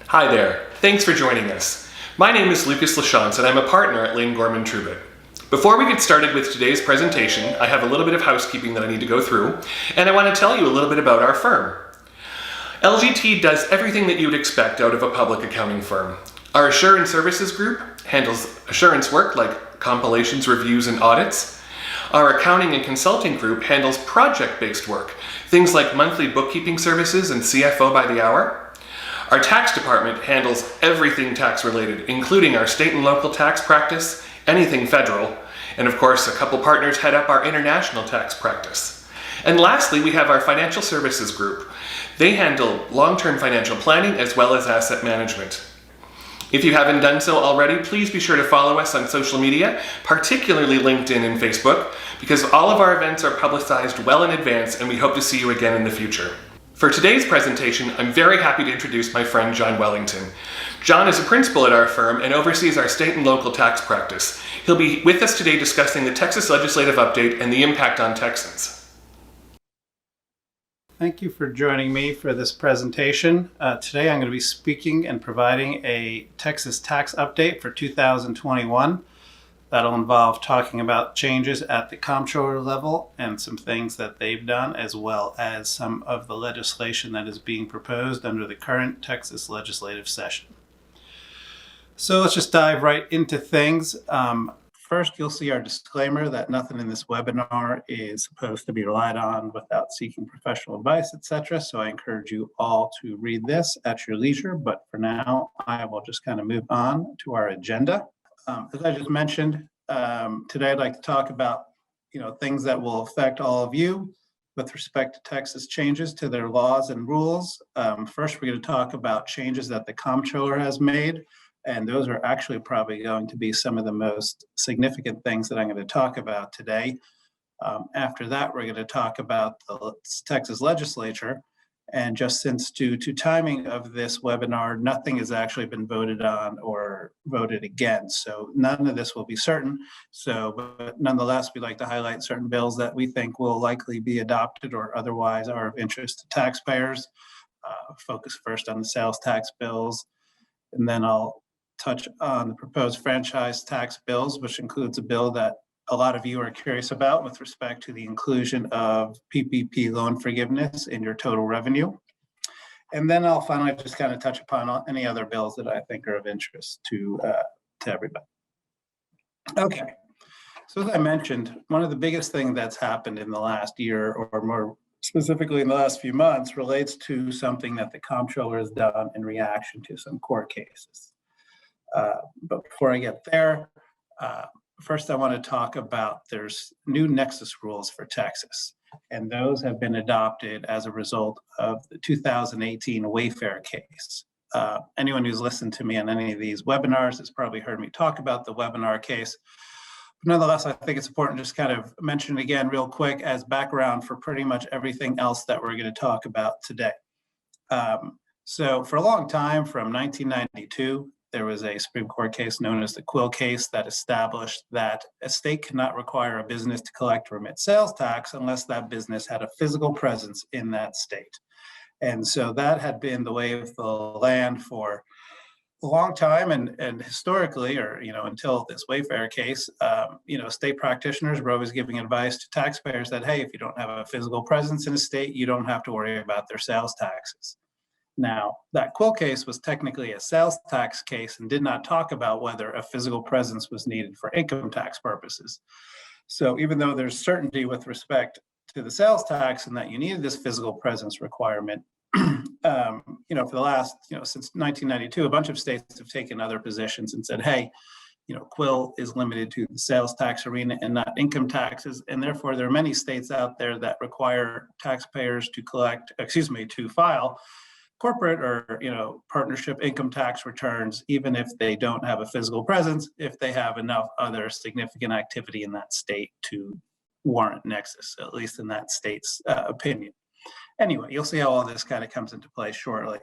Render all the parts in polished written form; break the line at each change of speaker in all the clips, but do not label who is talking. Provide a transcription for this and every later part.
Hi there. Thanks for joining us. My name is Lucas Lachance and I'm a partner at Lane Gorman Trubitt. Before we get started with today's presentation, I have a little bit of housekeeping that I need to go through, and I want to tell you a little bit about our firm. LGT does everything that you would expect out of a public accounting firm. Our assurance services group handles assurance work like compilations, reviews, and audits. Our accounting and consulting group handles project-based work, things like monthly bookkeeping services and CFO by the hour. Our tax department handles everything tax related, including our state and local tax practice, anything federal, and of course a couple partners head up our international tax practice. And lastly, we have our financial services group. They handle long-term financial planning as well as asset management. If you haven't done so already, please be sure to follow us on social media, particularly LinkedIn and Facebook, because all of our events are publicized well in advance and we hope to see you again in the future. For today's presentation, I'm very happy to introduce my friend John Wellington. John is a principal at our firm and oversees our state and local tax practice. He'll be with us today discussing the Texas Legislative Update and the impact on Texans.
Thank you for joining me for this presentation. Today I'm going to be speaking and providing a Texas tax update for 2021. That'll involve talking about changes at the comptroller level and some things that they've done, as well as some of the legislation that is being proposed under the current Texas legislative session. So let's just dive right into things. First, you'll see our disclaimer that nothing in this webinar is supposed to be relied on without seeking professional advice, etc. So I encourage you all to read this at your leisure. But for now, I will just kind of move on to our agenda. As I just mentioned, today I'd like to talk about things that will affect all of you with respect to Texas changes to their laws and rules. First, we're going to talk about changes that the comptroller has made, and those are actually probably going to be some of the most significant things that I'm going to talk about today. After that, we're going to talk about the Texas Legislature. And just since due to timing of this webinar, nothing has actually been voted on or voted against. So none of this will be certain. But nonetheless, we'd like to highlight certain bills that we think will likely be adopted or otherwise are of interest to taxpayers. Focus first on the sales tax bills, and then I'll touch on the proposed franchise tax bills, which includes a bill that a lot of you are curious about with respect to the inclusion of PPP loan forgiveness in your total revenue. And then I'll finally just kind of touch upon any other bills that I think are of interest to everybody. Okay, so as I mentioned, one of the biggest things that's happened in the last year, or more specifically in the last few months, relates to something that the comptroller has done in reaction to some court cases. But before I get there, first, I want to talk about there's new nexus rules for Texas, and those have been adopted as a result of the 2018 Wayfair case. Anyone who's listened to me on any of these webinars has probably heard me talk about the webinar case. But nonetheless, I think it's important to just kind of mention it again real quick as background for pretty much everything else that we're going to talk about today. So for a long time, from 1992, there was a Supreme Court case known as the Quill case that established that a state cannot require a business to collect or remit sales tax unless that business had a physical presence in that state. And so that had been the way of the land for a long time, and historically, or until this Wayfair case, state practitioners were always giving advice to taxpayers that, hey, if you don't have a physical presence in a state, you don't have to worry about their sales taxes. Now, that Quill case was technically a sales tax case and did not talk about whether a physical presence was needed for income tax purposes. So even though there's certainty with respect to the sales tax and that you needed this physical presence requirement, for the last, since 1992, a bunch of states have taken other positions and said, hey, Quill is limited to the sales tax arena and not income taxes. And therefore, there are many states out there that require taxpayers to file corporate or partnership income tax returns, even if they don't have a physical presence, if they have enough other significant activity in that state to warrant nexus, at least in that state's opinion. Anyway, you'll see how all this kind of comes into play shortly.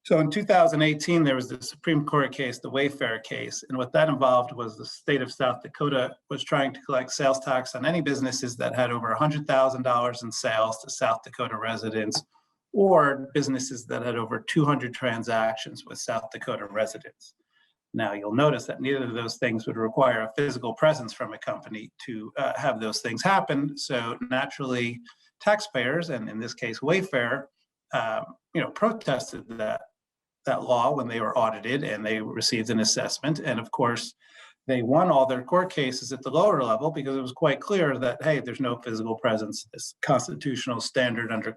So in 2018, there was the Supreme Court case, the Wayfair case, and what that involved was the state of South Dakota was trying to collect sales tax on any businesses that had over $100,000 in sales to South Dakota residents, or businesses that had over 200 transactions with South Dakota residents. Now, you'll notice that neither of those things would require a physical presence from a company to have those things happen. So naturally, taxpayers, and in this case, Wayfair, protested that law when they were audited, and they received an assessment. And of course, they won all their court cases at the lower level because it was quite clear that, hey, there's no physical presence. This constitutional standard under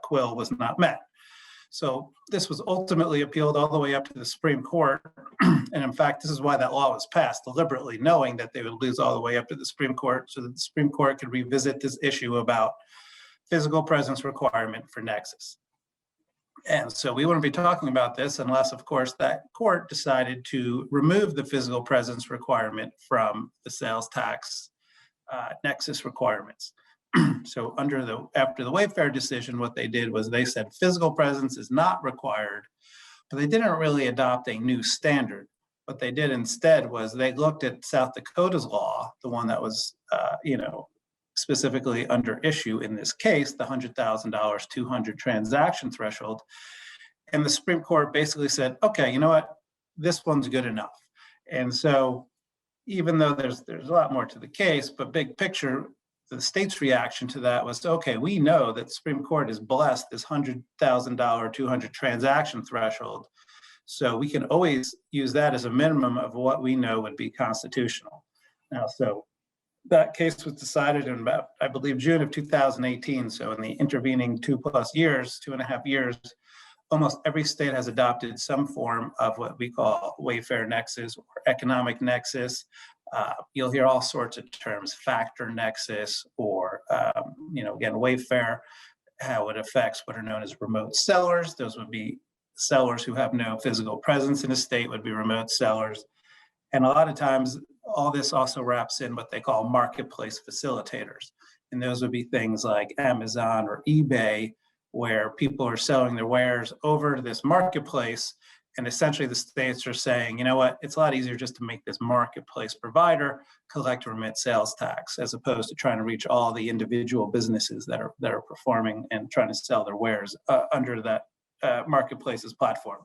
Quill was not met. So this was ultimately appealed all the way up to the Supreme Court. And in fact, this is why that law was passed, deliberately knowing that they would lose all the way up to the Supreme Court, so that the Supreme Court could revisit this issue about physical presence requirement for nexus. And so we wouldn't be talking about this unless, of course, that court decided to remove the physical presence requirement from the sales tax nexus requirements. So after the Wayfair decision, what they did was they said physical presence is not required, but they didn't really adopt a new standard. What they did instead was they looked at South Dakota's law, the one that was, specifically under issue in this case, the $100,000 200 transaction threshold. And the Supreme Court basically said, okay, you know what, this one's good enough. And so even though there's a lot more to the case, but big picture, the state's reaction to that was, okay, we know that the Supreme Court has blessed this $100,000 200 transaction threshold. So we can always use that as a minimum of what we know would be constitutional. Now, so that case was decided in about, I believe, June of 2018. So in the intervening 2.5 years, almost every state has adopted some form of what we call Wayfair nexus or economic nexus. You'll hear all sorts of terms, factor nexus, or, again, Wayfair, how it affects what are known as remote sellers. Those would be sellers who have no physical presence in a state would be remote sellers. And a lot of times, all this also wraps in what they call marketplace facilitators. And those would be things like Amazon or eBay, where people are selling their wares over to this marketplace. And essentially the states are saying, you know what, it's a lot easier just to make this marketplace provider collect or remit sales tax, as opposed to trying to reach all the individual businesses that are performing and trying to sell their wares under that marketplace's platform.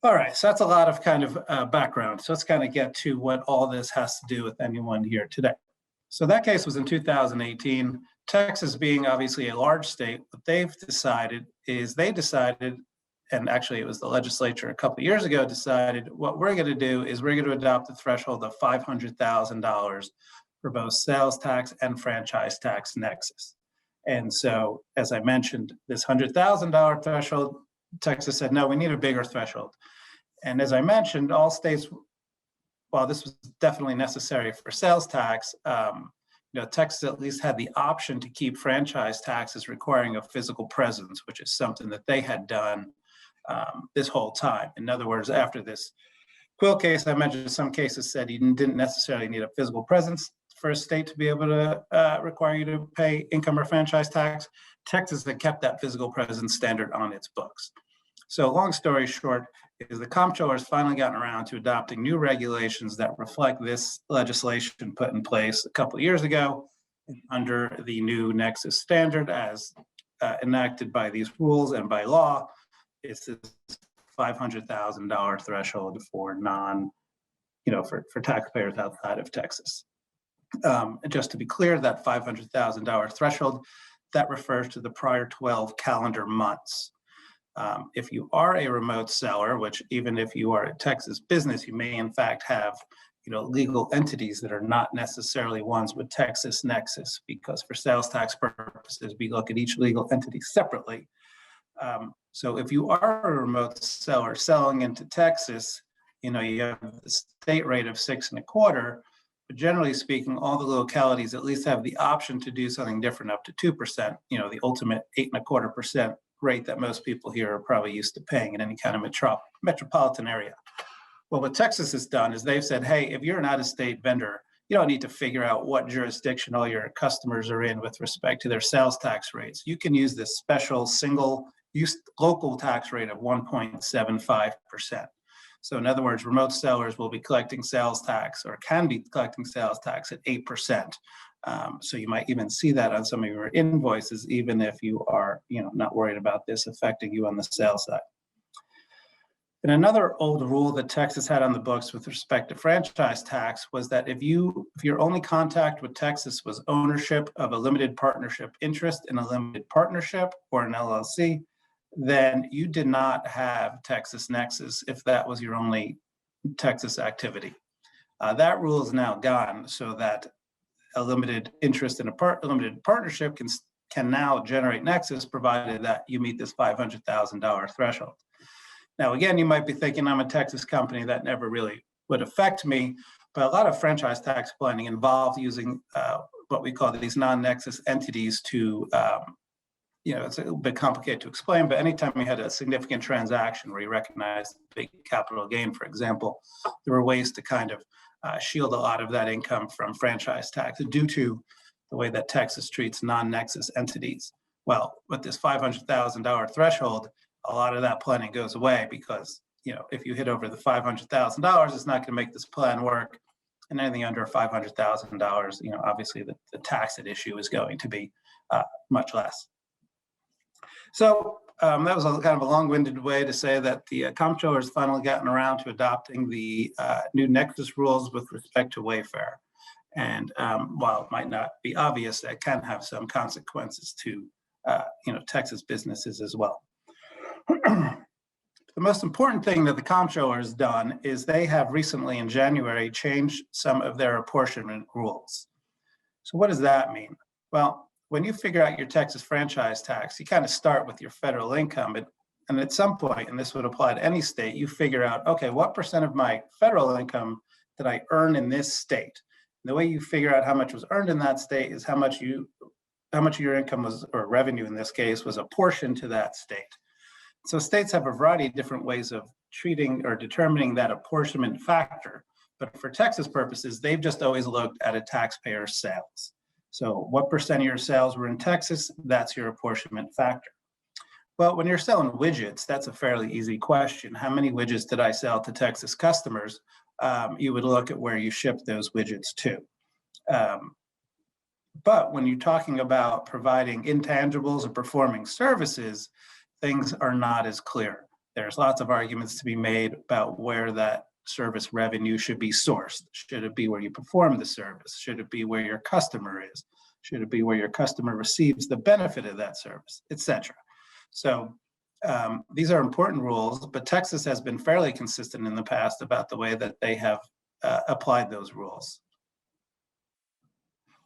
All right, so that's a lot of kind of background. So let's kind of get to what all this has to do with anyone here today. So that case was in 2018. Texas, being obviously a large state, what they've decided is and actually it was the legislature a couple of years ago, decided what we're going to do is we're going to adopt a threshold of $500,000 for both sales tax and franchise tax nexus. And so, as I mentioned, this $100,000 threshold, Texas said, no, we need a bigger threshold. And as I mentioned, all states, while this was definitely necessary for sales tax, Texas at least had the option to keep franchise taxes requiring a physical presence, which is something that they had done this whole time. In other words, after this Quill case, I mentioned some cases said you didn't necessarily need a physical presence for a state to be able to require you to pay income or franchise tax. Texas had kept that physical presence standard on its books. So long story short, is the comptroller has finally gotten around to adopting new regulations that reflect this legislation put in place a couple of years ago under the new nexus standard as enacted by these rules and by law. It's this $500,000 threshold for for taxpayers outside of Texas. Just to be clear, that $500,000 threshold, that refers to the prior 12 calendar months. If you are a remote seller, which even if you are a Texas business, you may in fact have legal entities that are not necessarily ones with Texas nexus, because for sales tax purposes, we look at each legal entity separately. So if you are a remote seller selling into Texas, you have the state rate of 6.25%, but generally speaking, all the localities at least have the option to do something different up to 2%, the ultimate 8.25% rate that most people here are probably used to paying in any kind of metropolitan area. Well, what Texas has done is they've said, hey, if you're an out-of-state vendor, you don't need to figure out what jurisdiction all your customers are in with respect to their sales tax rates. You can use this special single-use local tax rate of 1.75%. So in other words, remote sellers will be collecting sales tax or can be collecting sales tax at 8%. So you might even see that on some of your invoices, even if you are, not worried about this affecting you on the sales side. And another old rule that Texas had on the books with respect to franchise tax was that if your only contact with Texas was ownership of a limited partnership interest in a limited partnership or an LLC, then you did not have Texas nexus if that was your only Texas activity. That rule is now gone, so that a limited interest in a limited partnership can now generate nexus, provided that you meet this $500,000 threshold. Now, again, you might be thinking, I'm a Texas company, that never really would affect me, but a lot of franchise tax planning involved using what we call these non-nexus entities to, it's a bit complicated to explain, but anytime we had a significant transaction where you recognize big capital gain, for example, there were ways to kind of shield a lot of that income from franchise tax due to the way that Texas treats non-nexus entities. Well, with this $500,000 threshold, a lot of that planning goes away because, if you hit over the $500,000, it's not going to make this plan work. And anything under $500,000, obviously the tax at issue is going to be much less. So that was a kind of a long-winded way to say that the comptroller has finally gotten around to adopting the new nexus rules with respect to Wayfair. And while it might not be obvious, that can have some consequences to Texas businesses as well. The most important thing that the comptroller has done is they have recently in January changed some of their apportionment rules. So what does that mean? Well, when you figure out your Texas franchise tax, you kind of start with your federal income. And at some point, and this would apply to any state, you figure out, okay, what percent of my federal income did I earn in this state? And the way you figure out how much was earned in that state is how much of your income was, or revenue in this case, was apportioned to that state. So states have a variety of different ways of treating or determining that apportionment factor. But for Texas purposes, they've just always looked at a taxpayer's sales. So what percent of your sales were in Texas? That's your apportionment factor. Well, when you're selling widgets, that's a fairly easy question. How many widgets did I sell to Texas customers? You would look at where you shipped those widgets to. But when you're talking about providing intangibles or performing services, things are not as clear. There's lots of arguments to be made about where that service revenue should be sourced. Should it be where you perform the service? Should it be where your customer is? Should it be where your customer receives the benefit of that service, etc.? So these are important rules, but Texas has been fairly consistent in the past about the way that they have applied those rules.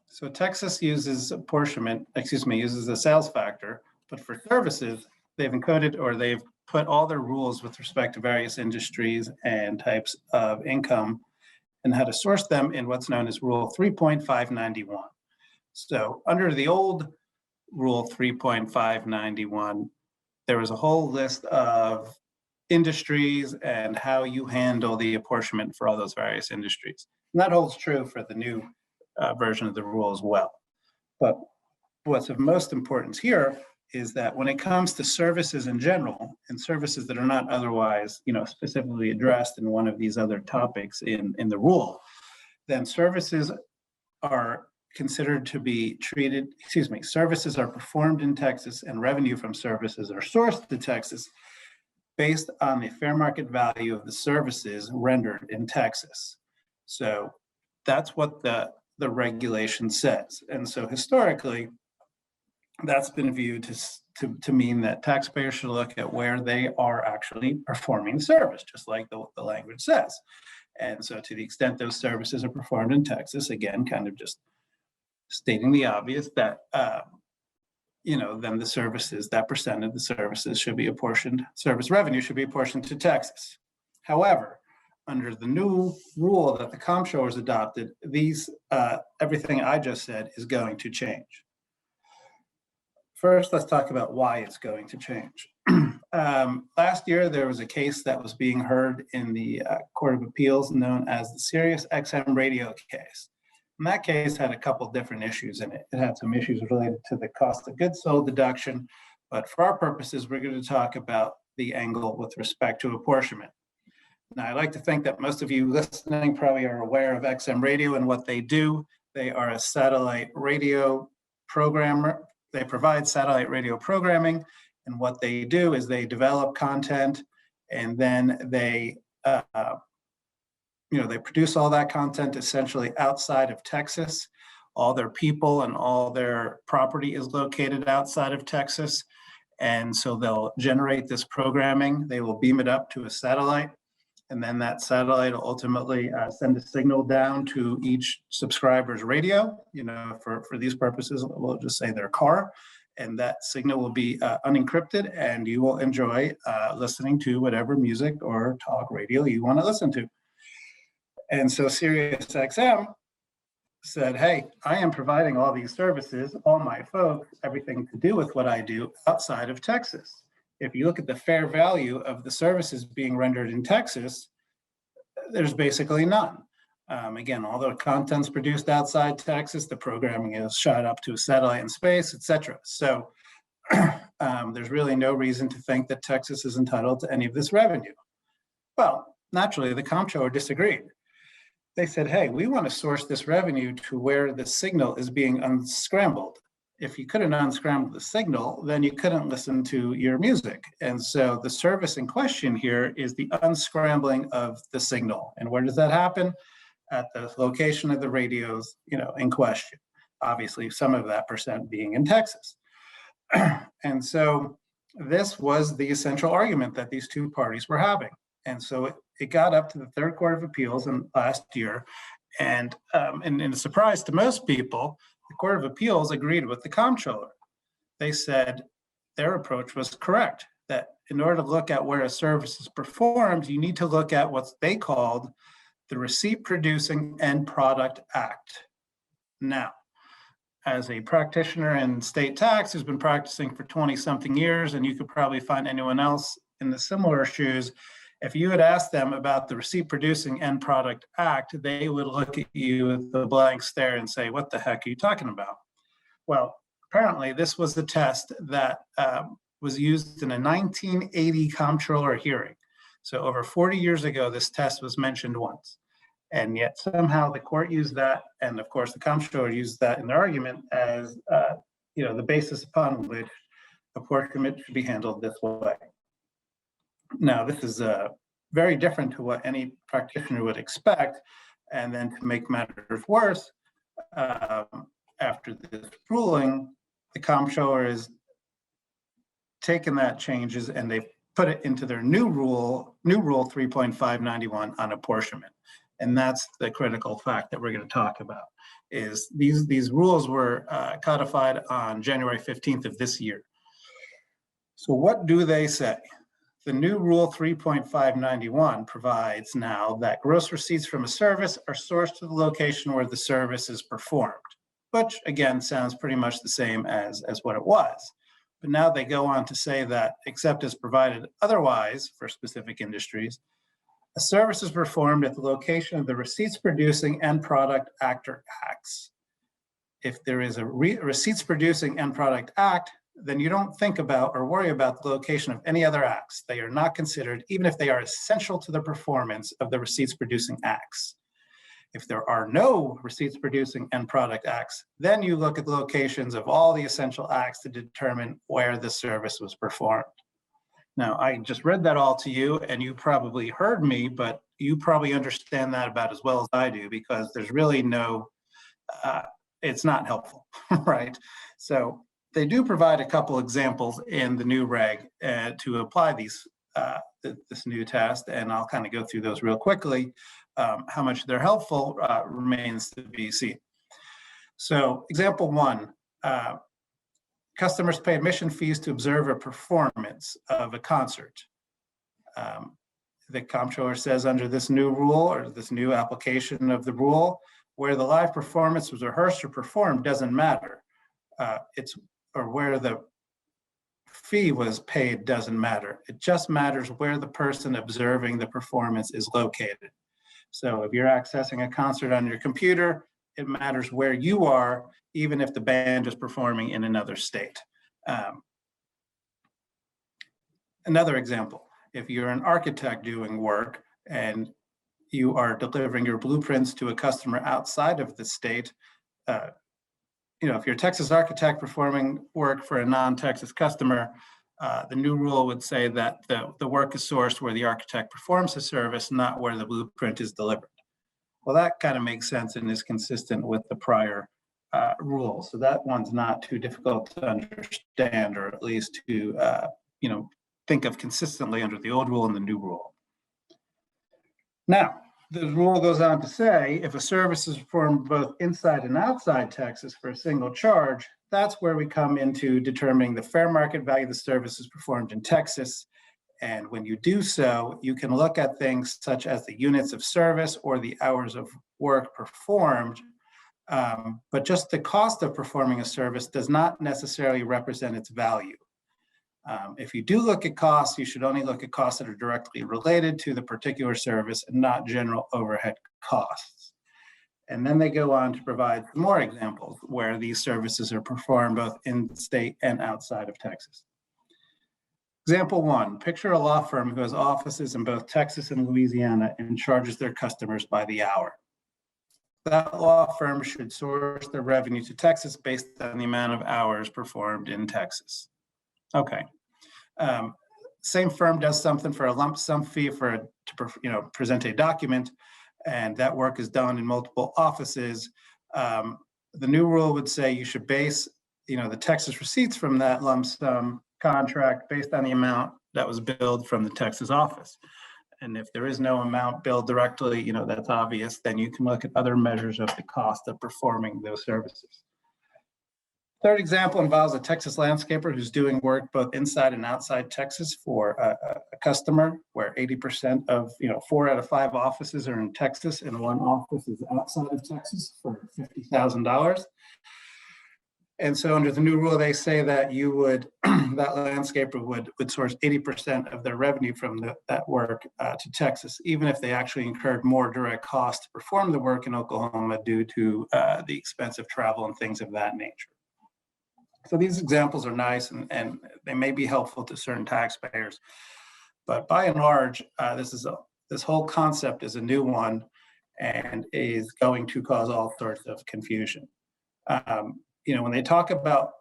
So Texas uses uses the sales factor, but for services, they've encoded or they've put all their rules with respect to various industries and types of income and how to source them in what's known as Rule 3.591. So under the old Rule 3.591, there was a whole list of industries and how you handle the apportionment for all those various industries. And that holds true for the new version of the rule as well. But what's of most importance here is that when it comes to services in general and services that are not otherwise, specifically addressed in one of these other topics in the rule, then services are considered to be services are performed in Texas and revenue from services are sourced to Texas based on the fair market value of the services rendered in Texas. So that's what the regulation says. And so historically, that's been viewed to mean that taxpayers should look at where they are actually performing service, just like the language says. And so to the extent those services are performed in Texas, again, kind of just stating the obvious that, then the services, that percent of the services should be apportioned, service revenue should be apportioned to Texas. However, under the new rule that the comptroller has adopted, everything I just said is going to change. First, let's talk about why it's going to change. Last year, there was a case that was being heard in the Court of Appeals known as the Sirius XM radio case. And that case had a couple different issues in it. It had some issues related to the cost of goods sold deduction, but for our purposes, we're going to talk about the angle with respect to apportionment. Now, I like to think that most of you listening probably are aware of XM radio and what they do. They are a satellite radio programmer. They provide satellite radio programming, and what they do is they develop content, and then they they produce all that content essentially outside of Texas. All their people and all their property is located outside of Texas. And so they'll generate this programming, they will beam it up to a satellite, and then that satellite will ultimately send a signal down to each subscriber's radio. For these purposes, we'll just say their car, and that signal will be unencrypted, and you will enjoy listening to whatever music or talk radio you want to listen to. And so Sirius XM said, hey, I am providing all these services, all my folks, everything to do with what I do outside of Texas. If you look at the fair value of the services being rendered in Texas, there's basically none. Again, all the content's produced outside Texas, the programming is shot up to a satellite in space, etc. So there's really no reason to think that Texas is entitled to any of this revenue. Well, naturally, the comptroller disagreed. They said, hey, we want to source this revenue to where the signal is being unscrambled. If you couldn't unscramble the signal, then you couldn't listen to your music. And so the service in question here is the unscrambling of the signal. And where does that happen? At the location of the radios, in question. Obviously, some of that percent being in Texas. And so this was the essential argument that these two parties were having. And so it got up to the Third Court of Appeals last year. And in a surprise to most people, the Court of Appeals agreed with the comptroller. They said their approach was correct, that in order to look at where a service is performed, you need to look at what they called the Receipt Producing End Product Act. Now, as a practitioner in state tax who's been practicing for 20-something years, and you could probably find anyone else in the similar shoes, if you had asked them about the Receipt Producing End Product Act, they would look at you with a blank stare and say, what the heck are you talking about? Well, apparently this was the test that was used in a 1980 comptroller hearing. So over 40 years ago, this test was mentioned once. And yet somehow the court used that, and of course the comptroller used that in their argument as the basis upon which apportionment should be handled this way. Now, this is very different to what any practitioner would expect. And then to make matters worse, after this ruling, the comptroller has taken that changes and they've put it into their new rule 3.591 on apportionment. And that's the critical fact that we're going to talk about, is these rules were codified on January 15th of this year. So what do they say? The new Rule 3.591 provides now that gross receipts from a service are sourced to the location where the service is performed, which again sounds pretty much the same as what it was. But now they go on to say that except as provided otherwise for specific industries, a service is performed at the location of the Receipts Producing End Product Act or Acts. If there is a Receipts Producing End Product Act, then you don't think about or worry about the location of any other acts. They are not considered, even if they are essential to the performance of the receipts producing acts. If there are no receipts producing end product acts, then you look at the locations of all the essential acts to determine where the service was performed. Now, I just read that all to you, and you probably heard me, but you probably understand that about as well as I do, because there's really it's not helpful, right? So they do provide a couple examples in the new reg to apply this new test, and I'll kind of go through those real quickly. How much they're helpful remains to be seen. So example one, customers pay admission fees to observe a performance of a concert. The comptroller says under this new rule or this new application of the rule, where the live performance was rehearsed or performed doesn't matter. Or where the fee was paid doesn't matter. It just matters where the person observing the performance is located. So if you're accessing a concert on your computer, it matters where you are, even if the band is performing in another state. Another example, if you're an architect doing work and you are delivering your blueprints to a customer outside of the state, if you're a Texas architect performing work for a non-Texas customer, the new rule would say that the work is sourced where the architect performs the service, not where the blueprint is delivered. Well, that kind of makes sense and is consistent with the prior rule. So that one's not too difficult to understand, or at least to think of consistently under the old rule and the new rule. Now, the rule goes on to say, if a service is performed both inside and outside Texas for a single charge, that's where we come into determining the fair market value of the services performed in Texas. And when you do so, you can look at things such as the units of service or the hours of work performed, but just the cost of performing a service does not necessarily represent its value. If you do look at costs, you should only look at costs that are directly related to the particular service and not general overhead costs. And then they go on to provide more examples where these services are performed both in state and outside of Texas. Example one, picture a law firm who has offices in both Texas and Louisiana and charges their customers by the hour. That law firm should source their revenue to Texas based on the amount of hours performed in Texas. Okay. Same firm does something for a lump sum fee to present a document, and that work is done in multiple offices. The new rule would say you should base, the Texas receipts from that lump sum contract based on the amount that was billed from the Texas office. And if there is no amount billed directly, that's obvious, then you can look at other measures of the cost of performing those services. Third example involves a Texas landscaper who's doing work both inside and outside Texas for a customer where 80% of, 4 out of 5 offices are in Texas and 1 office is outside of Texas for $50,000. And so under the new rule, they say that that landscaper would source 80% of their revenue from that work to Texas, even if they actually incurred more direct costs to perform the work in Oklahoma due to the expensive travel and things of that nature. So these examples are nice and they may be helpful to certain taxpayers, but by and large, this whole concept is a new one and is going to cause all sorts of confusion. When they talk about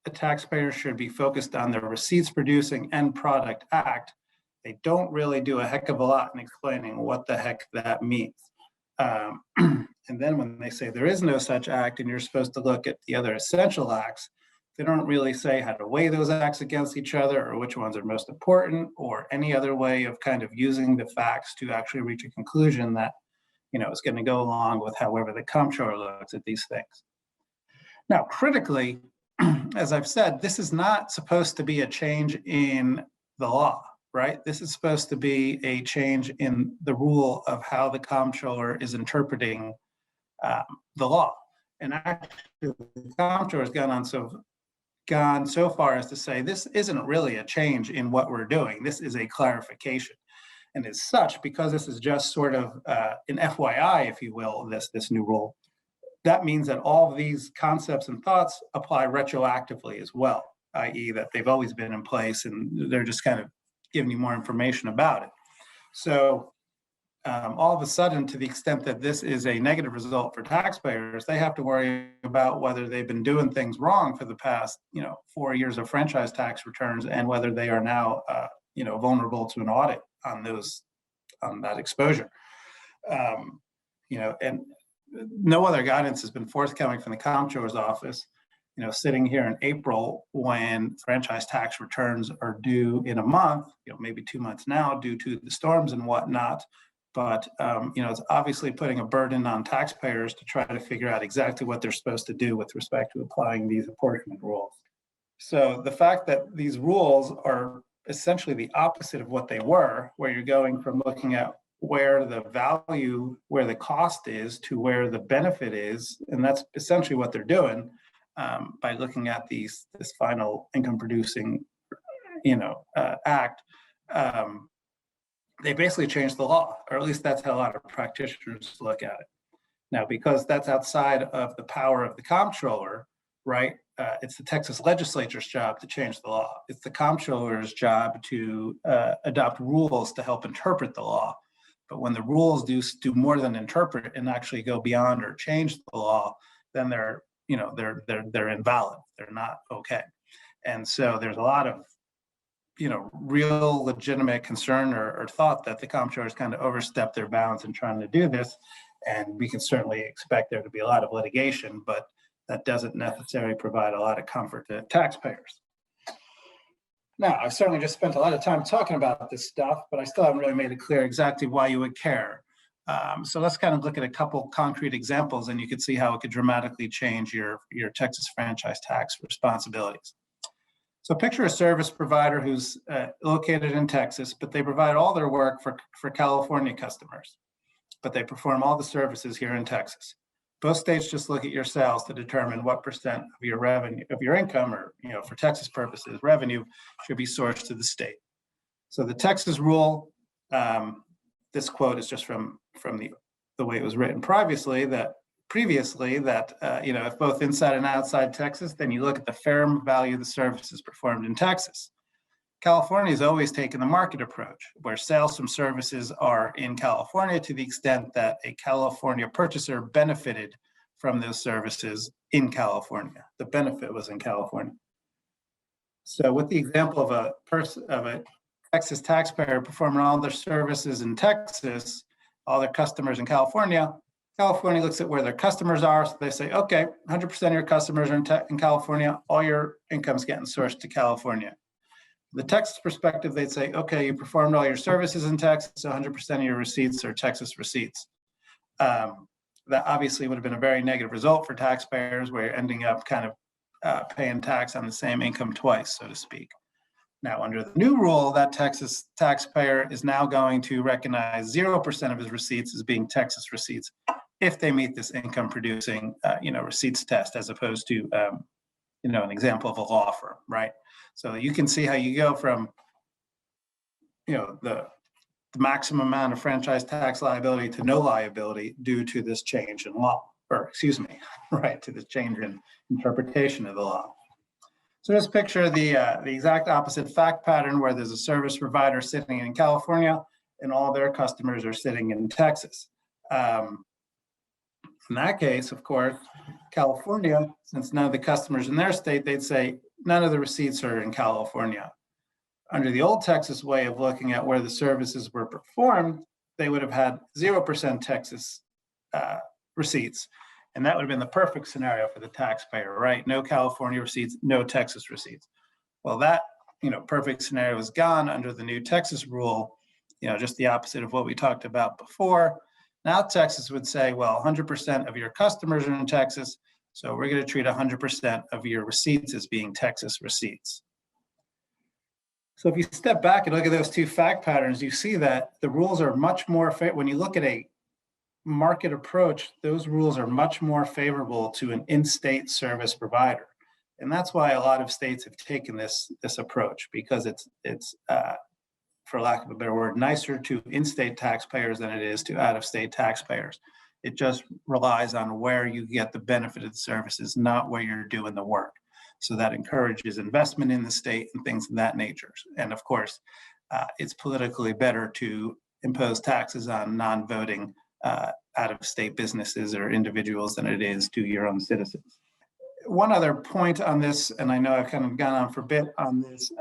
the taxpayer should be focused on the Receipts Producing End Product Act, they don't really do a heck of a lot in explaining what the heck that means. And then when they say there is no such act and you're supposed to look at the other essential acts, they don't really say how to weigh those acts against each other or which ones are most important or any other way of kind of using the facts to actually reach a conclusion that, is going to go along with however the comptroller looks at these things. Now, critically, as I've said, this is not supposed to be a change in the law, right? This is supposed to be a change in the rule of how the comptroller is interpreting the law. And actually, the comptroller has gone so far as to say this isn't really a change in what we're doing. This is a clarification. And as such, because this is just sort of an FYI, if you will, this new rule, that means that all of these concepts and thoughts apply retroactively as well, i.e. that they've always been in place and they're just kind of giving you more information about it. So all of a sudden, to the extent that this is a negative result for taxpayers, they have to worry about whether they've been doing things wrong for the past, 4 years of franchise tax returns and whether they are now, vulnerable to an audit on that exposure. And no other guidance has been forthcoming from the comptroller's office, sitting here in April when franchise tax returns are due in a month, maybe 2 months now due to the storms and whatnot. But, it's obviously putting a burden on taxpayers to try to figure out exactly what they're supposed to do with respect to applying these apportionment rules. So the fact that these rules are essentially the opposite of what they were, where you're going from looking at where the cost is to where the benefit is, and that's essentially what they're doing by looking at this final income producing, act. They basically changed the law, or at least that's how a lot of practitioners look at it. Now, because that's outside of the power of the comptroller, right? It's the Texas Legislature's job to change the law. It's the comptroller's job to adopt rules to help interpret the law. But when the rules do more than interpret and actually go beyond or change the law, then they're invalid. They're not okay. And so there's a lot of real legitimate concern or thought that the comptrollers kind of overstepped their bounds in trying to do this. And we can certainly expect there to be a lot of litigation, but that doesn't necessarily provide a lot of comfort to taxpayers. Now, I've certainly just spent a lot of time talking about this stuff, but I still haven't really made it clear exactly why you would care. So let's kind of look at a couple concrete examples, and you can see how it could dramatically change your Texas franchise tax responsibilities. So picture a service provider who's located in Texas, but they provide all their work for California customers, but they perform all the services here in Texas. Both states just look at your sales to determine what percent of your revenue, of your income, or for Texas purposes, revenue should be sourced to the state. So the Texas rule, this quote is just from the way it was written previously, that if both inside and outside Texas, then you look at the fair value of the services performed in Texas. California has always taken the market approach, where sales from services are in California to the extent that a California purchaser benefited from those services in California. The benefit was in California. So with the example of a Texas taxpayer performing all their services in Texas, all their customers in California, California looks at where their customers are. So they say, okay, 100% of your customers are in California. All your income's getting sourced to California. The Texas perspective, they'd say, okay, you performed all your services in Texas, so 100% of your receipts are Texas receipts. That obviously would have been a very negative result for taxpayers, where you're ending up kind of paying tax on the same income twice, so to speak. Now, under the new rule, that Texas taxpayer is now going to recognize 0% of his receipts as being Texas receipts if they meet this income producing, receipts test, as opposed to, an example of a law firm, right? So you can see how you go from, the maximum amount of franchise tax liability to no liability due to this change in law, to the change in interpretation of the law. So just picture the exact opposite fact pattern, where there's a service provider sitting in California and all their customers are sitting in Texas. In that case, of course, California, since none of the customers in their state, they'd say none of the receipts are in California. Under the old Texas way of looking at where the services were performed, they would have had 0% Texas receipts. And that would have been the perfect scenario for the taxpayer, right? No California receipts, no Texas receipts. Well, that perfect scenario is gone under the new Texas rule, just the opposite of what we talked about before. Now Texas would say, well, 100% of your customers are in Texas, so we're going to treat 100% of your receipts as being Texas receipts. So if you step back and look at those two fact patterns, you see that the rules are much more fair. When you look at a market approach, those rules are much more favorable to an in-state service provider. And that's why a lot of states have taken this approach, because it's for lack of a better word, nicer to in-state taxpayers than it is to out-of-state taxpayers. It just relies on where you get the benefit of the services, not where you're doing the work. So that encourages investment in the state and things of that nature. And of course, it's politically better to impose taxes on non-voting out-of-state businesses or individuals than it is to your own citizens. One other point on this, and I know I've kind of gone on for a bit on this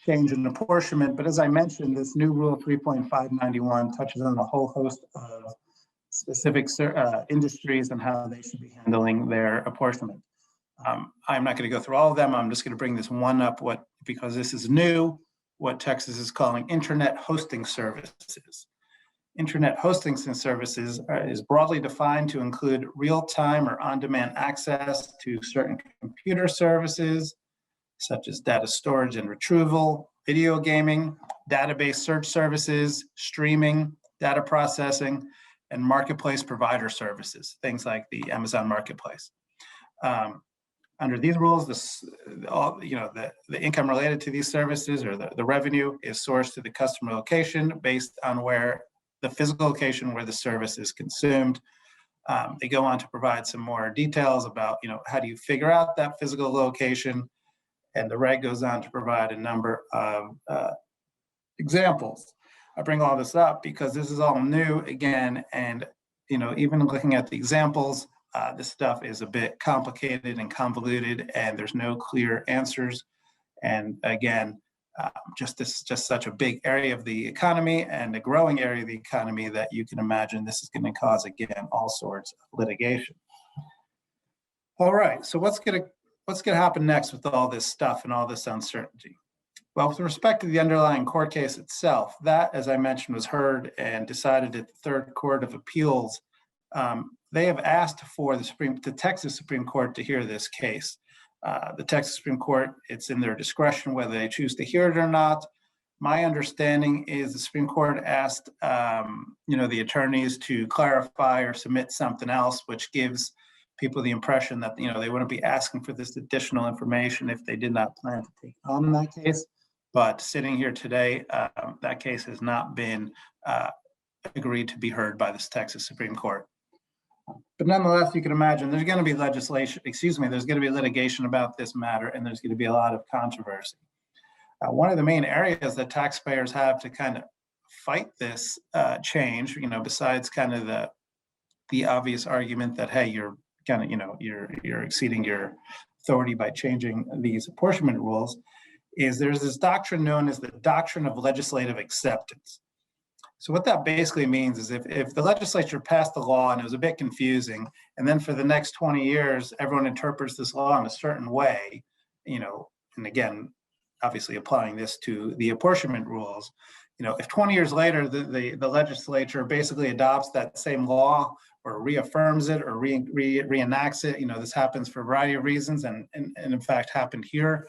change in apportionment, but as I mentioned, this new rule 3.591 touches on a whole host of specific industries and how they should be handling their apportionment. I'm not going to go through all of them. I'm just going to bring this one up, because this is new, what Texas is calling internet hosting services. Internet hosting services is broadly defined to include real-time or on-demand access to certain computer services, such as data storage and retrieval, video gaming, database search services, streaming, data processing, and marketplace provider services, things like the Amazon Marketplace. Under these rules, the income related to these services, or the revenue, is sourced to the customer location based on where the physical location where the service is consumed. They go on to provide some more details about, how do you figure out that physical location, and the reg goes on to provide a number of examples. I bring all this up because this is all new again, and even looking at the examples, This stuff is a bit complicated and convoluted, and there's no clear answers. And again, just such a big area of the economy and a growing area of the economy that you can imagine this is going to cause, again, all sorts of litigation. All right, so what's going to happen next with all this stuff and all this uncertainty? Well, with respect to the underlying court case itself, that, as I mentioned, was heard and decided at the Third Court of Appeals. They have asked for the Texas Supreme Court to hear this case. The Texas Supreme Court, it's in their discretion whether they choose to hear it or not. My understanding is the Supreme Court asked, the attorneys to clarify or submit something else, which gives people the impression that, they wouldn't be asking for this additional information if they did not plan to take on that case. But sitting here today, that case has not been agreed to be heard by this Texas Supreme Court. But nonetheless, you can imagine there's going to be there's going to be litigation about this matter, and there's going to be a lot of controversy. One of the main areas that taxpayers have to kind of fight this change, besides kind of the obvious argument that, hey, you're kind of, you're exceeding your authority by changing these apportionment rules, is there's this doctrine known as the doctrine of legislative acceptance. So what that basically means is if the legislature passed the law and it was a bit confusing, and then for the next 20 years, everyone interprets this law in a certain way, and again, obviously applying this to the apportionment rules, if 20 years later, the legislature basically adopts that same law or reaffirms it or reenacts it, this happens for a variety of reasons and in fact happened here.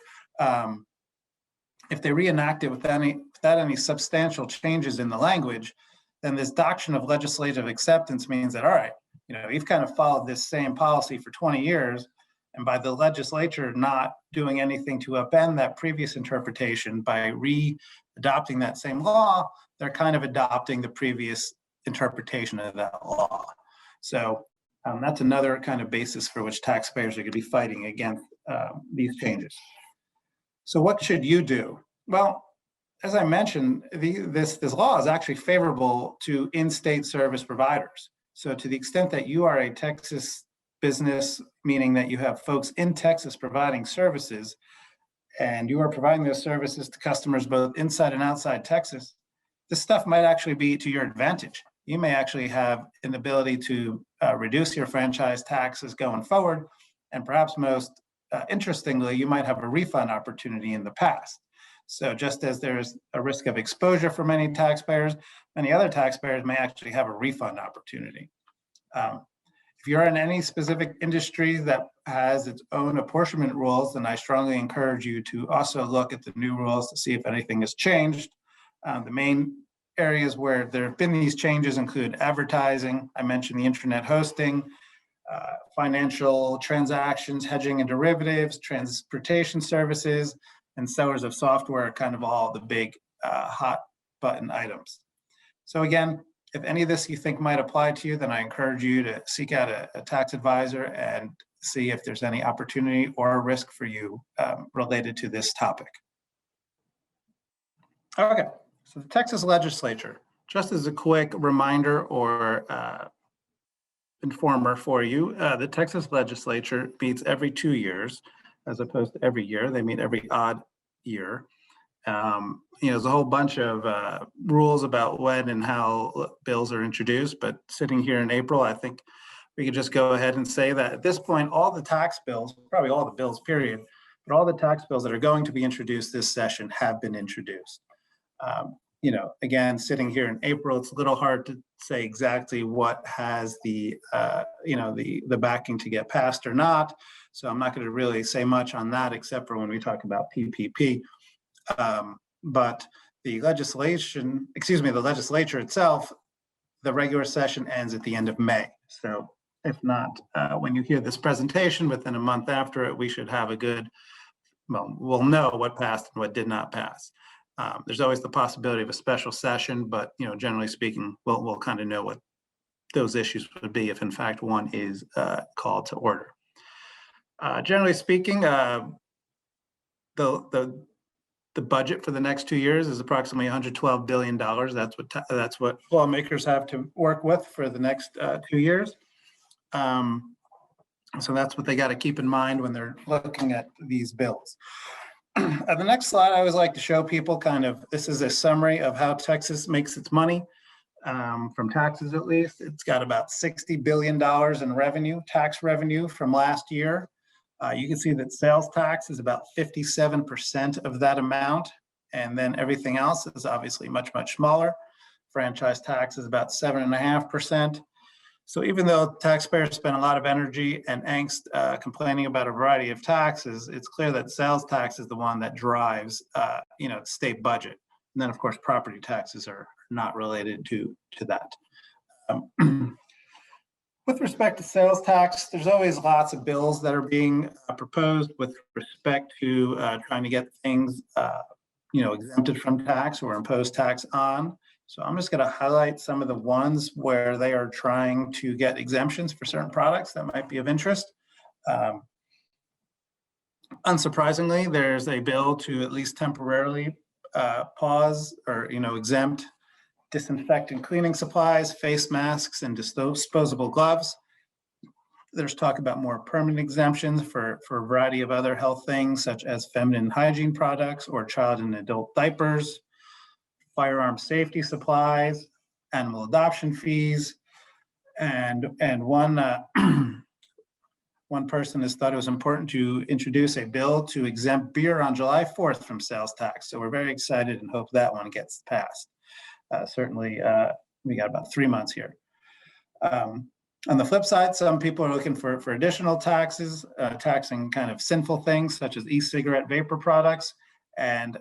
If they reenact it without any substantial changes in the language, then this doctrine of legislative acceptance means that, all right, you've kind of followed this same policy for 20 years, and by the legislature not doing anything to upend that previous interpretation by re-adopting that same law, they're kind of adopting the previous interpretation of that law. So that's another kind of basis for which taxpayers are going to be fighting against these changes. So what should you do? Well, as I mentioned, this law is actually favorable to in-state service providers. So to the extent that you are a Texas business, meaning that you have folks in Texas providing services, and you are providing those services to customers both inside and outside Texas, this stuff might actually be to your advantage. You may actually have an ability to reduce your franchise taxes going forward, and perhaps most interestingly, you might have a refund opportunity in the past. So just as there's a risk of exposure for many taxpayers, many other taxpayers may actually have a refund opportunity. If you're in any specific industry that has its own apportionment rules, then I strongly encourage you to also look at the new rules to see if anything has changed. The main areas where there have been these changes include advertising. I mentioned the internet hosting, financial transactions, hedging and derivatives, transportation services, and sellers of software are kind of all the big hot button items. So again, if any of this you think might apply to you, then I encourage you to seek out a tax advisor and see if there's any opportunity or risk for you related to this topic. Okay, so the Texas Legislature, just as a quick reminder or informer for you, the Texas Legislature meets every 2 years as opposed to every year. They meet every odd year. There's a whole bunch of rules about when and how bills are introduced, but sitting here in April, I think we could just go ahead and say that at this point, all the tax bills, probably all the bills, period, but all the tax bills that are going to be introduced this session have been introduced. Again, sitting here in April, it's a little hard to say exactly what has the backing to get passed or not. So I'm not going to really say much on that, except for when we talk about PPP. But the legislature itself, the regular session ends at the end of May. So if not, when you hear this presentation within a month after it, we should have we'll know what passed and what did not pass. There's always the possibility of a special session, but generally speaking, we'll kind of know what those issues would be if in fact one is called to order. Generally speaking, the budget for the next 2 years is approximately $112 billion. That's what lawmakers have to work with for the next 2 years. So that's what they got to keep in mind when they're looking at these bills. The next slide, I always like to show people this is a summary of how Texas makes its money from taxes, at least. It's got about $60 billion in revenue, tax revenue from last year. You can see that sales tax is about 57% of that amount. And then everything else is obviously much, much smaller. Franchise tax is about 7.5%. So even though taxpayers spend a lot of energy and angst complaining about a variety of taxes, it's clear that sales tax is the one that drives, the state budget. And then, of course, property taxes are not related to that. With respect to sales tax, there's always lots of bills that are being proposed with respect to trying to get things, exempted from tax or impose tax on. So I'm just going to highlight some of the ones where they are trying to get exemptions for certain products that might be of interest. Unsurprisingly, there's a bill to at least temporarily pause or exempt disinfectant cleaning supplies, face masks, and disposable gloves. There's talk about more permanent exemptions for a variety of other health things, such as feminine hygiene products or child and adult diapers, firearm safety supplies, animal adoption fees, and one one person has thought it was important to introduce a bill to exempt beer on July 4th from sales tax. So we're very excited and hope that one gets passed. Certainly, we got about 3 months here. On the flip side, some people are looking for additional taxes, taxing kind of sinful things such as e-cigarette vapor products. And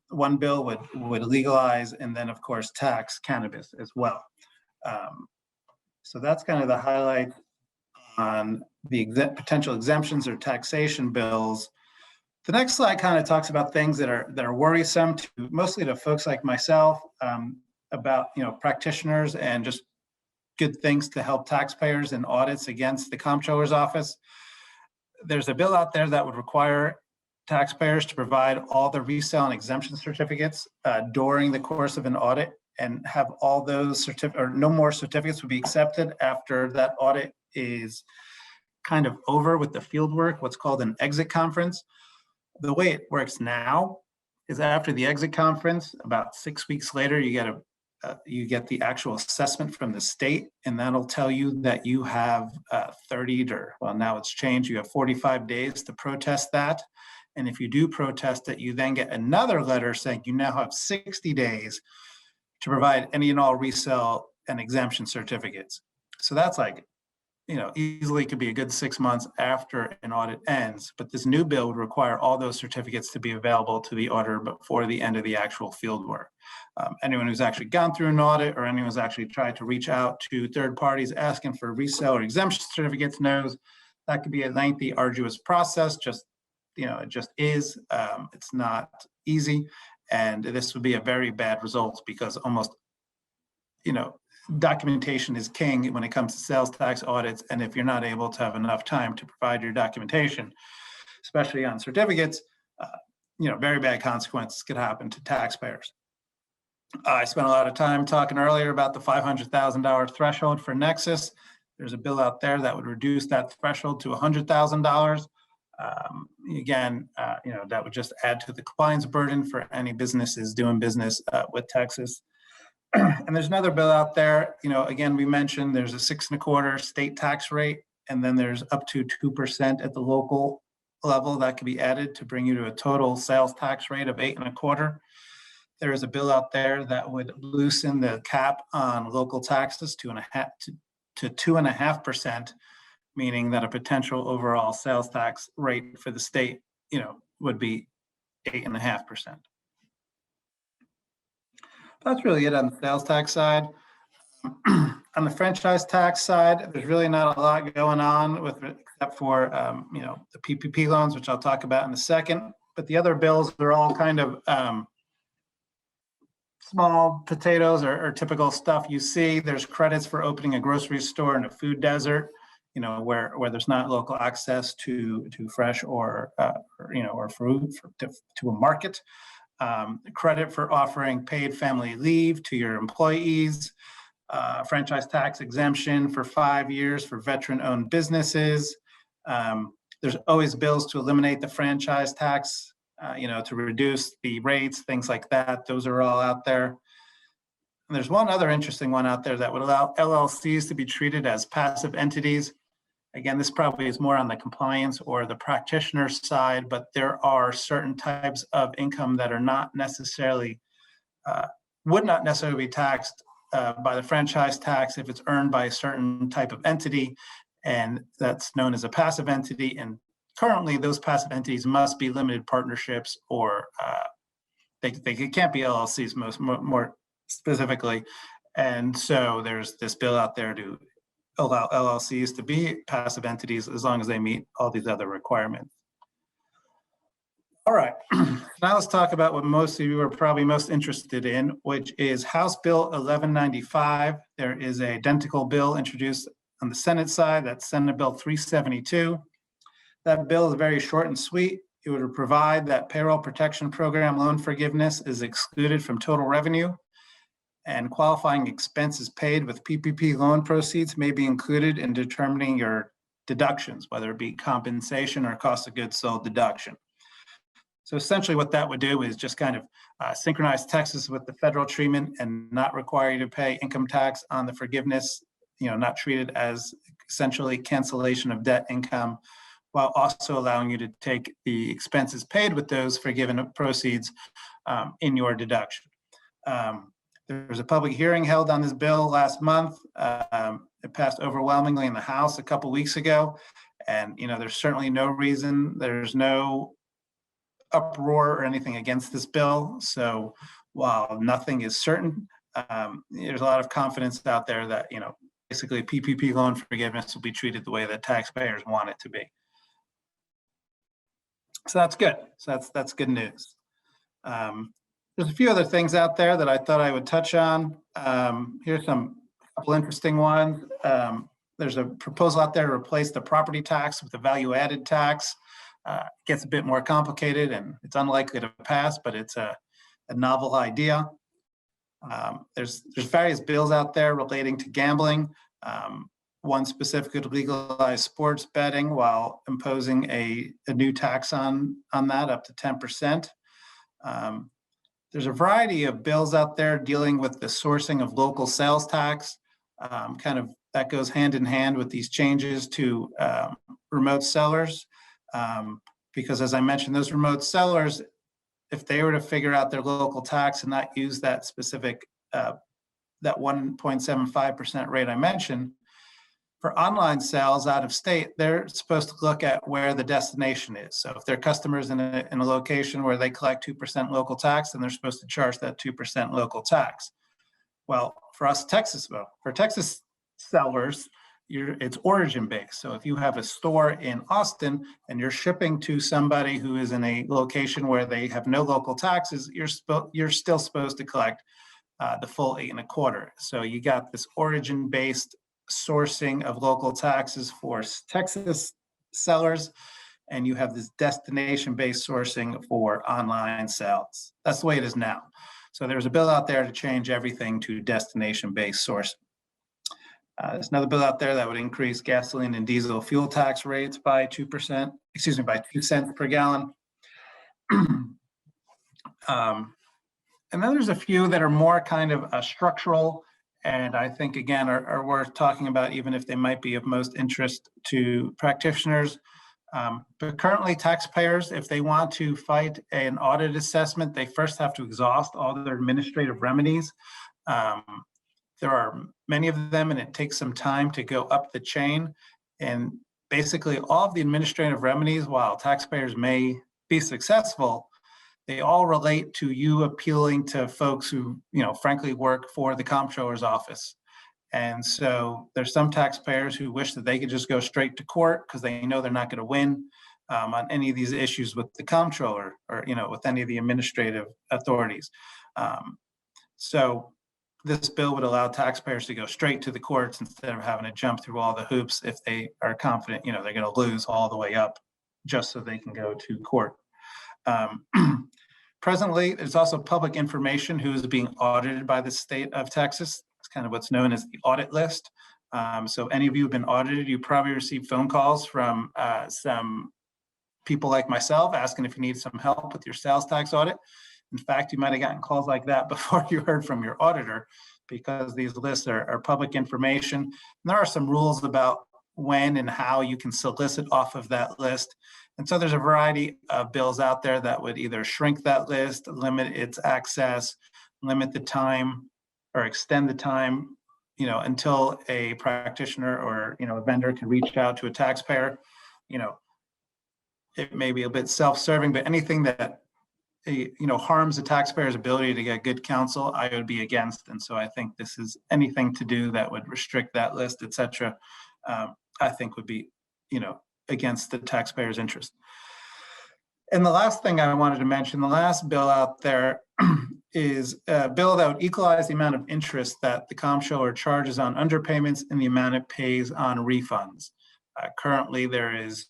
one bill would legalize and then, of course, tax cannabis as well. So that's kind of the highlight on the potential exemptions or taxation bills. The next slide kind of talks about things that are worrisome mostly to folks like myself, about practitioners and just good things to help taxpayers in audits against the comptroller's office. There's a bill out there that would require taxpayers to provide all the resale and exemption certificates during the course of an audit, and have all those or no more certificates would be accepted after that audit is kind of over with the field work, what's called an exit conference. The way it works now is after the exit conference, about 6 weeks later, you get the actual assessment from the state, and that'll tell you that you have 45 days to protest that. And if you do protest it, you then get another letter saying you now have 60 days to provide any and all resale and exemption certificates. So that's easily could be a good 6 months after an audit ends. But this new bill would require all those certificates to be available to the auditor before the end of the actual field work. Anyone who's actually gone through an audit or anyone who's actually tried to reach out to third parties asking for resale or exemption certificates knows that could be a lengthy, arduous process. It just is. It's not easy. And this would be a very bad result because almost, documentation is king when it comes to sales tax audits. And if you're not able to have enough time to provide your documentation, especially on certificates, very bad consequences could happen to taxpayers. I spent a lot of time talking earlier about the $500,000 threshold for Nexus. There's a bill out there that would reduce that threshold to $100,000. That would just add to the compliance burden for any businesses doing business with Texas. And there's another bill out there. Again, we mentioned there's a 6.25% state tax rate, and then there's up to 2% at the local level that could be added to bring you to a total sales tax rate of 8.25%. There is a bill out there that would loosen the cap on local taxes to 2.5%, meaning that a potential overall sales tax rate for the state, would be 8.5%. That's really it on the sales tax side. On the franchise tax side, there's really not a lot going on except for the PPP loans, which I'll talk about in a second. But the other bills are all kind of small potatoes or typical stuff you see. There's credits for opening a grocery store in a food desert, where there's not local access to fresh or fruit to a market. Credit for offering paid family leave to your employees. Franchise tax exemption for 5 years for veteran-owned businesses. There's always bills to eliminate the franchise tax, to reduce the rates, things like that. Those are all out there. And there's one other interesting one out there that would allow LLCs to be treated as passive entities. Again, this probably is more on the compliance or the practitioner side, but there are certain types of income that are not necessarily, would not necessarily be taxed by the franchise tax if it's earned by a certain type of entity, and that's known as a passive entity. And currently, those passive entities must be limited partnerships, or they can't be LLCs more specifically. And so there's this bill out there to allow LLCs to be passive entities as long as they meet all these other requirements. All right, now let's talk about what most of you are probably most interested in, which is House Bill 1195. There is an identical bill introduced on the Senate side, that's Senate Bill 372. That bill is very short and sweet. It would provide that payroll protection program loan forgiveness is excluded from total revenue, and qualifying expenses paid with PPP loan proceeds may be included in determining your deductions, whether it be compensation or cost of goods sold deduction. So essentially what that would do is just kind of synchronize Texas with the federal treatment and not require you to pay income tax on the forgiveness, not treated as essentially cancellation of debt income, while also allowing you to take the expenses paid with those forgiven proceeds in your deduction. There was a public hearing held on this bill last month. It passed overwhelmingly in the House a couple weeks ago. And, there's certainly no reason, there's no uproar or anything against this bill. So while nothing is certain, there's a lot of confidence out there that, basically PPP loan forgiveness will be treated the way that taxpayers want it to be. So that's good. So that's good news. There's a few other things out there that I thought I would touch on. Here's a couple interesting ones. There's a proposal out there to replace the property tax with the value-added tax. It gets a bit more complicated, and it's unlikely to pass, but it's a novel idea. There's various bills out there relating to gambling. One specifically to legalize sports betting while imposing a new tax on that up to 10%. There's a variety of bills out there dealing with the sourcing of local sales tax. That goes hand in hand with these changes to remote sellers. Because as I mentioned, those remote sellers, if they were to figure out their local tax and not use that specific, that 1.75% rate I mentioned, for online sales out of state, they're supposed to look at where the destination is. So if their customers in a location where they collect 2% local tax, then they're supposed to charge that 2% local tax. Well, for Texas sellers, it's origin based. So if you have a store in Austin and you're shipping to somebody who is in a location where they have no local taxes, you're still supposed to collect the full 8.25. So you got this origin based sourcing of local taxes for Texas sellers, and you have this destination-based sourcing for online sales. That's the way it is now. So there's a bill out there to change everything to destination-based sourcing. There's another bill out there that would increase gasoline and diesel fuel tax rates by 2%, by 2 cents per gallon. And then there's a few that are more kind of structural, and I think, again, are worth talking about, even if they might be of most interest to practitioners. But currently, taxpayers, if they want to fight an audit assessment, they first have to exhaust all their administrative remedies. There are many of them, and it takes some time to go up the chain. And basically, all of the administrative remedies, while taxpayers may be successful, they all relate to you appealing to folks who, frankly, work for the comptroller's office. And so there's some taxpayers who wish that they could just go straight to court because they know they're not going to win on any of these issues with the comptroller or, with any of the administrative authorities. So this bill would allow taxpayers to go straight to the courts instead of having to jump through all the hoops if they are confident, they're going to lose all the way up just so they can go to court. Presently, there's also public information who is being audited by the state of Texas. It's kind of what's known as the audit list. So any of you who've been audited, you probably received phone calls from some people like myself asking if you need some help with your sales tax audit. In fact, you might have gotten calls like that before you heard from your auditor, because these lists are public information. And there are some rules about when and how you can solicit off of that list. And so there's a variety of bills out there that would either shrink that list, limit its access, limit the time, or extend the time, until a practitioner or, a vendor can reach out to a taxpayer. It may be a bit self-serving, but anything that harms the taxpayer's ability to get good counsel, I would be against. And so I think this is anything to do that would restrict that list, et cetera, I think would be, against the taxpayer's interest. And the last thing I wanted to mention, the last bill out there is a bill that would equalize the amount of interest that the comptroller charges on underpayments and the amount it pays on refunds. Currently, there is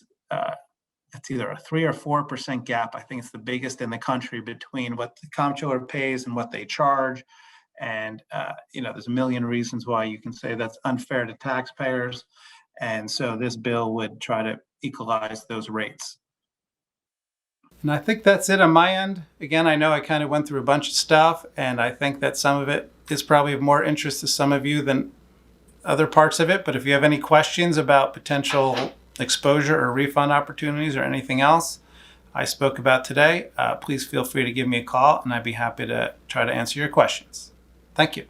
it's either a 3 or 4% gap. I think it's the biggest in the country between what the comptroller pays and what they charge. And there's a million reasons why you can say that's unfair to taxpayers. And so this bill would try to equalize those rates. And I think that's it on my end. Again, I know I kind of went through a bunch of stuff, and I think that some of it is probably of more interest to some of you than other parts of it. But if you have any questions about potential exposure or refund opportunities or anything else I spoke about today, please feel free to give me a call, and I'd be happy to try to answer your questions. Thank you.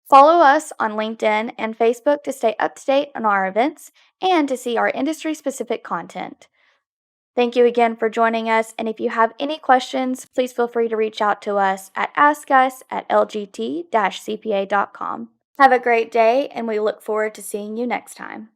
Follow us on LinkedIn and Facebook to stay up to date on our events and to see our industry-specific content. Thank you again for joining us, and if you have any questions, please feel free to reach out to us at askus@lgt-cpa.com. Have a great day, and we look forward to seeing you next time.